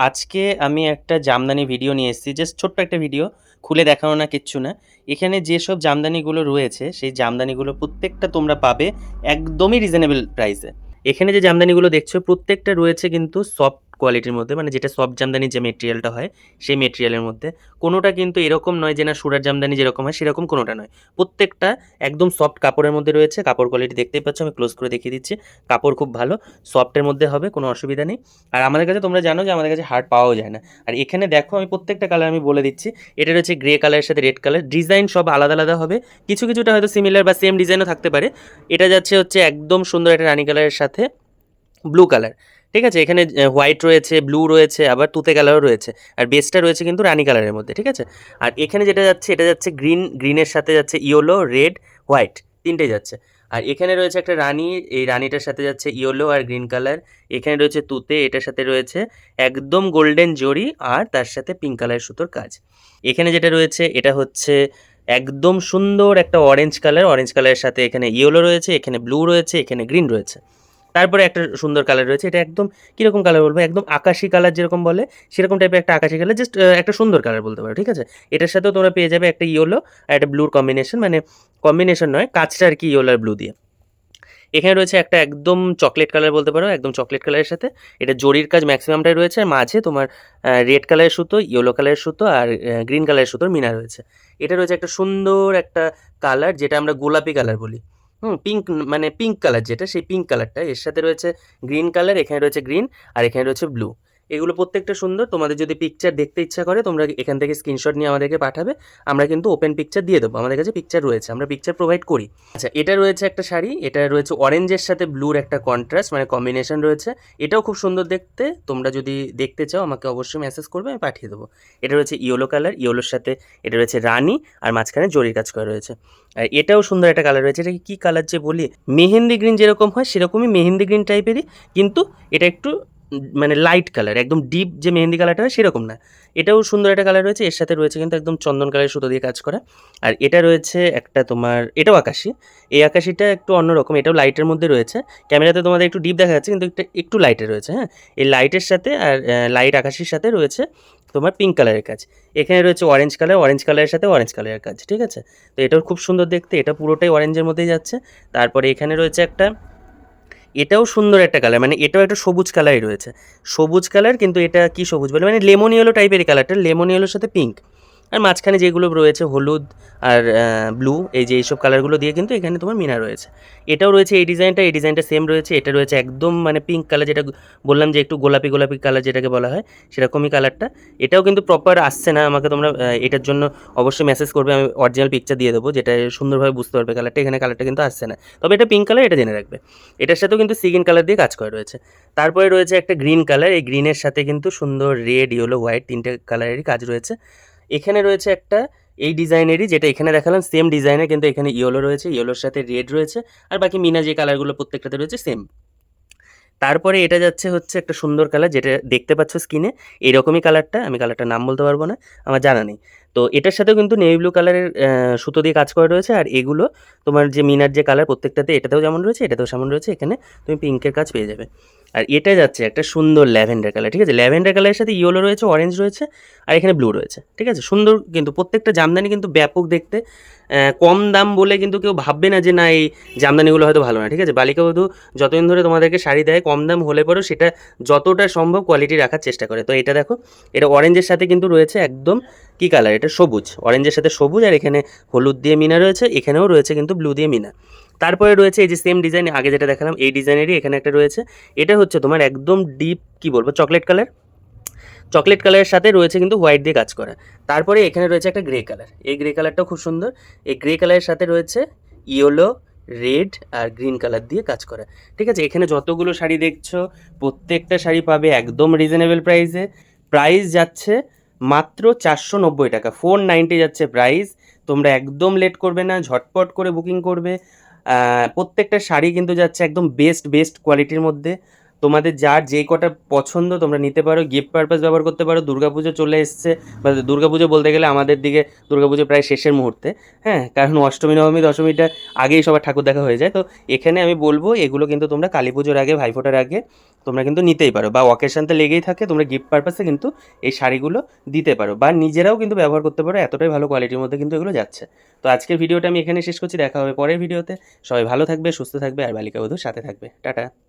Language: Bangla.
আজকে আমি একটা জামদানি ভিডিও নিয়ে এসেছি। জাস্ট ছোট্ট একটা ভিডিও। খুলে দেখানো না, কিচ্ছু না। এখানে যেসব জামদানিগুলো রয়েছে, সেই জামদানিগুলো প্রত্যেকটা তোমরা পাবে একদমই রিজনেবল প্রাইসে। এখানে যে জামদানিগুলো দেখছো প্রত্যেকটা রয়েছে কিন্তু সফট কোয়ালিটির মধ্যে, মানে যেটা সফট জামদানির যে মেটেরিয়ালটা হয়, সেই মেটেরিয়ালের মধ্যে। কোনোটা কিন্তু এরকম নয় যে না সুরাট জামদানি যেরকম হয় সেরকম কোনোটা নয়। প্রত্যেকটা একদম সফট কাপড়ের মধ্যে রয়েছে। কাপড় কোয়ালিটি দেখতেই পাচ্ছ, আমি ক্লোজ করে দেখিয়ে দিচ্ছি। কাপড় খুব ভালো, সফটের মধ্যে হবে, কোনো অসুবিধা নেই। আর আমাদের কাছে তোমরা জানো যে আমাদের কাছে হার্ড পাওয়াও যায় না। আর এখানে দেখো আমি প্রত্যেকটা কালার আমি বলে দিচ্ছি। এটা রয়েছে গ্রে কালারের সাথে রেড কালার। ডিজাইন সব আলাদা আলাদা হবে, কিছু কিছুটা হয়তো সিমিলার বা সেম ডিজাইনও থাকতে পারে। এটা যাচ্ছে হচ্ছে একদম সুন্দর একটা রানী কালারের সাথে ব্লু কালার। ঠিক আছে, এখানে হোয়াইট রয়েছে, ব্লু রয়েছে, আবার তুতে কালারও রয়েছে। আর বেসটা রয়েছে কিন্তু রানী কালারের মধ্যে। ঠিক আছে, আর এখানে যেটা যাচ্ছে এটা যাচ্ছে গ্রিন, গ্রিনের সাথে যাচ্ছে ইয়েলো, রেড, হোয়াইট, তিনটেই যাচ্ছে। আর এখানে রয়েছে একটা রানী, এই রানীটার সাথে যাচ্ছে ইয়েলো আর গ্রিন কালার। এখানে রয়েছে তুতে, এটার সাথে রয়েছে একদম গোল্ডেন জরি আর তার সাথে পিঙ্ক কালারের সুতোর কাজ। এখানে যেটা রয়েছে এটা হচ্ছে একদম সুন্দর একটা অরেঞ্জ কালার। অরেঞ্জ কালারের সাথে এখানে ইয়েলো রয়েছে, এখানে ব্লু রয়েছে, এখানে গ্রিন রয়েছে। তারপরে একটা সুন্দর কালার রয়েছে। এটা একদম কীরকম কালার বলবো, একদম আকাশি কালার যেরকম বলে সেরকম টাইপের একটা আকাশি কালার, জাস্ট একটা সুন্দর কালার বলতে পারো। ঠিক আছে, এটার সাথেও তোমরা পেয়ে যাবে একটা ইয়েলো আর একটা ব্লুর কম্বিনেশন, মানে কম্বিনেশন নয়, কাজটা আর কি ইয়েলো আর ব্লু দিয়ে। এখানে রয়েছে একটা একদম চকলেট কালার বলতে পারো, একদম চকলেট কালারের সাথে এটা জরির কাজ ম্যাক্সিমামটাই রয়েছে। আর মাঝে তোমার রেড কালারের সুতো, ইয়েলো কালারের সুতো আর গ্রিন কালারের সুতোর মিনা রয়েছে। এটা রয়েছে একটা সুন্দর একটা কালার, যেটা আমরা গোলাপি কালার বলি। পিঙ্ক, মানে পিঙ্ক কালার যেটা, সেই পিঙ্ক কালারটা এর সাথে রয়েছে গ্রিন কালার, এখানে রয়েছে গ্রিন আর এখানে রয়েছে ব্লু। এগুলো প্রত্যেকটা সুন্দর। তোমাদের যদি পিকচার দেখতে ইচ্ছা করে তোমরা এখান থেকে স্ক্রিনশট নিয়ে আমাদেরকে পাঠাবে। আমরা কিন্তু ওপেন পিকচার দিয়ে দেবো, আমাদের কাছে পিকচার রয়েছে, আমরা পিকচার প্রোভাইড করি। আচ্ছা, এটা রয়েছে একটা শাড়ি, এটা রয়েছে অরেঞ্জের সাথে ব্লুর একটা কন্ট্রাস্ট, মানে কম্বিনেশন রয়েছে। এটাও খুব সুন্দর দেখতে। তোমরা যদি দেখতে চাও আমাকে অবশ্যই মেসেজ করবে, আমি পাঠিয়ে দেবো। এটা রয়েছে ইয়েলো কালার, ইয়েলোর সাথে এটা রয়েছে রানী আর মাঝখানে জরির কাজ করা রয়েছে। আর এটাও সুন্দর একটা কালার রয়েছে। এটা কী কালার যে বলি, মেহেন্দি গ্রিন যেরকম হয় সেরকমই মেহেন্দি গ্রিন টাইপেরই, কিন্তু এটা একটু মানে লাইট কালার, একদম ডিপ যে মেহেন্দি কালারটা হয় সেরকম না। এটাও সুন্দর একটা কালার রয়েছে। এর সাথে রয়েছে কিন্তু একদম চন্দন কালারের সুতো দিয়ে কাজ করা। আর এটা রয়েছে একটা তোমার, এটাও আকাশি। এই আকাশিটা একটু অন্যরকম, এটাও লাইটের মধ্যে রয়েছে। ক্যামেরাতে তোমাদের একটু ডিপ দেখা যাচ্ছে, কিন্তু একটু একটু লাইটে রয়েছে। হ্যাঁ, এই লাইটের সাথে আর লাইট আকাশির সাথে রয়েছে তোমার পিঙ্ক কালারের কাজ। এখানে রয়েছে অরেঞ্জ কালার, অরেঞ্জ কালারের সাথে অরেঞ্জ কালারের কাজ। ঠিক আছে, তো এটাও খুব সুন্দর দেখতে, এটা পুরোটাই অরেঞ্জের মধ্যেই যাচ্ছে। তারপরে এখানে রয়েছে একটা, এটাও সুন্দর একটা কালার, মানে এটাও একটা সবুজ কালারই রয়েছে। সবুজ কালার, কিন্তু এটা কি সবুজ বলে, মানে লেমন ইয়েলো টাইপের কালারটা, লেমন ইয়েলোর সাথে পিঙ্ক। আর মাঝখানে যেগুলো রয়েছে হলুদ আর ব্লু, এই যে এইসব কালারগুলো দিয়ে কিন্তু এখানে তোমার মিনা রয়েছে। এটাও রয়েছে এই ডিজাইনটা, এই ডিজাইনটা সেম রয়েছে। এটা রয়েছে একদম মানে পিঙ্ক কালার, যেটা বললাম যে একটু গোলাপি গোলাপি কালার যেটাকে বলা হয়, সেরকমই কালারটা। এটাও কিন্তু প্রপার আসছে না, আমাকে তোমরা এটার জন্য অবশ্যই মেসেজ করবে, আমি অরিজিনাল পিকচার দিয়ে দেবো, যেটা সুন্দরভাবে বুঝতে পারবে কালারটা। এখানে কালারটা কিন্তু আসছে না, তবে এটা পিঙ্ক কালার, এটা জেনে রাখবে। এটার সাথেও কিন্তু সিগিন কালার দিয়ে কাজ করা রয়েছে। তারপরে রয়েছে একটা গ্রিন কালার, এই গ্রিনের সাথে কিন্তু সুন্দর রেড, ইয়েলো, হোয়াইট, তিনটে কালারেরই কাজ রয়েছে। এখানে রয়েছে একটা এই ডিজাইনেরই, যেটা এখানে দেখালাম সেম ডিজাইনের, কিন্তু এখানে ইয়েলো রয়েছে, ইয়েলোর সাথে রেড রয়েছে। আর বাকি মিনা যে কালারগুলো প্রত্যেকটাতে রয়েছে সেম। তারপরে এটা যাচ্ছে হচ্ছে একটা সুন্দর কালার, যেটা দেখতে পাচ্ছ স্ক্রিনে, এরকমই কালারটা। আমি কালারটার নাম বলতে পারবো না, আমার জানা নেই। তো এটার সাথেও কিন্তু নেভি ব্লু কালারের সুতো দিয়ে কাজ করা রয়েছে। আর এগুলো তোমার যে মিনার যে কালার প্রত্যেকটাতে, এটাতেও যেমন রয়েছে এটাতেও যেমন রয়েছে, এখানে তুমি পিঙ্কের কাজ পেয়ে যাবে। আর এটা যাচ্ছে একটা সুন্দর ল্যাভেন্ডার কালার। ঠিক আছে, ল্যাভেন্ডার কালারের সাথে ইয়েলো রয়েছে, অরেঞ্জ রয়েছে আর এখানে ব্লু রয়েছে। ঠিক আছে, সুন্দর, কিন্তু প্রত্যেকটা জামদানি কিন্তু ব্যাপক দেখতে। কম দাম বলে কিন্তু কেউ ভাববে না যে না এই জামদানিগুলো হয়তো ভালো না। ঠিক আছে, বালিকা বধূ যতদিন ধরে তোমাদেরকে শাড়ি দেয়, কম দাম হলে পরেও সেটা যতটা সম্ভব কোয়ালিটি রাখার চেষ্টা করে। তো এটা দেখো, এটা অরেঞ্জের সাথে কিন্তু রয়েছে একদম কী কালার, এটা সবুজ, অরেঞ্জের সাথে সবুজ। আর এখানে হলুদ দিয়ে মিনা রয়েছে, এখানেও রয়েছে কিন্তু ব্লু দিয়ে মিনা। তারপরে রয়েছে এই যে সেম ডিজাইন আগে যেটা দেখালাম, এই ডিজাইনেরই এখানে একটা রয়েছে। এটা হচ্ছে তোমার একদম ডিপ কী বলবো, চকলেট কালার। চকলেট কালারের সাথে রয়েছে কিন্তু হোয়াইট দিয়ে কাজ করা। তারপরে এখানে রয়েছে একটা গ্রে কালার, এই গ্রে কালারটাও খুব সুন্দর। এই গ্রে কালারের সাথে রয়েছে ইয়েলো, রেড আর গ্রিন কালার দিয়ে কাজ করা। ঠিক আছে, এখানে যতগুলো শাড়ি দেখছো প্রত্যেকটা শাড়ি পাবে একদম রিজনেবল প্রাইসে। প্রাইস যাচ্ছে মাত্র 490 টাকা, 490 যাচ্ছে প্রাইস। তোমরা একদম লেট করবে না, ঝটপট করে বুকিং করবে। প্রত্যেকটা শাড়ি কিন্তু যাচ্ছে একদম বেস্ট বেস্ট কোয়ালিটির মধ্যে। তোমাদের যার যে কটা পছন্দ তোমরা নিতে পারো, গিফট পারপাস ব্যবহার করতে পারো। দুর্গাপুজো চলে এসছে, বা দুর্গাপুজো বলতে গেলে আমাদের দিকে দুর্গাপুজো প্রায় শেষের মুহূর্তে, হ্যাঁ, কারণ অষ্টমী নবমী দশমীটা আগেই সবার ঠাকুর দেখা হয়ে যায়। তো এখানে আমি বলবো এগুলো কিন্তু তোমরা কালী পুজোর আগে, ভাইফোঁটার আগে তোমরা কিন্তু নিতেই পারো, বা অকেশন তো লেগেই থাকে, তোমরা গিফট পারপাসে কিন্তু এই শাড়িগুলো দিতে পারো, বা নিজেরাও কিন্তু ব্যবহার করতে পারো। এতটাই ভালো কোয়ালিটির মধ্যে কিন্তু এগুলো যাচ্ছে। তো আজকের ভিডিওটা আমি এখানে শেষ করছি, দেখা হবে পরের ভিডিওতে। সবাই ভালো থাকবে, সুস্থ থাকবে, আর বালিকা বধূর সাথে থাকবে। টাটা।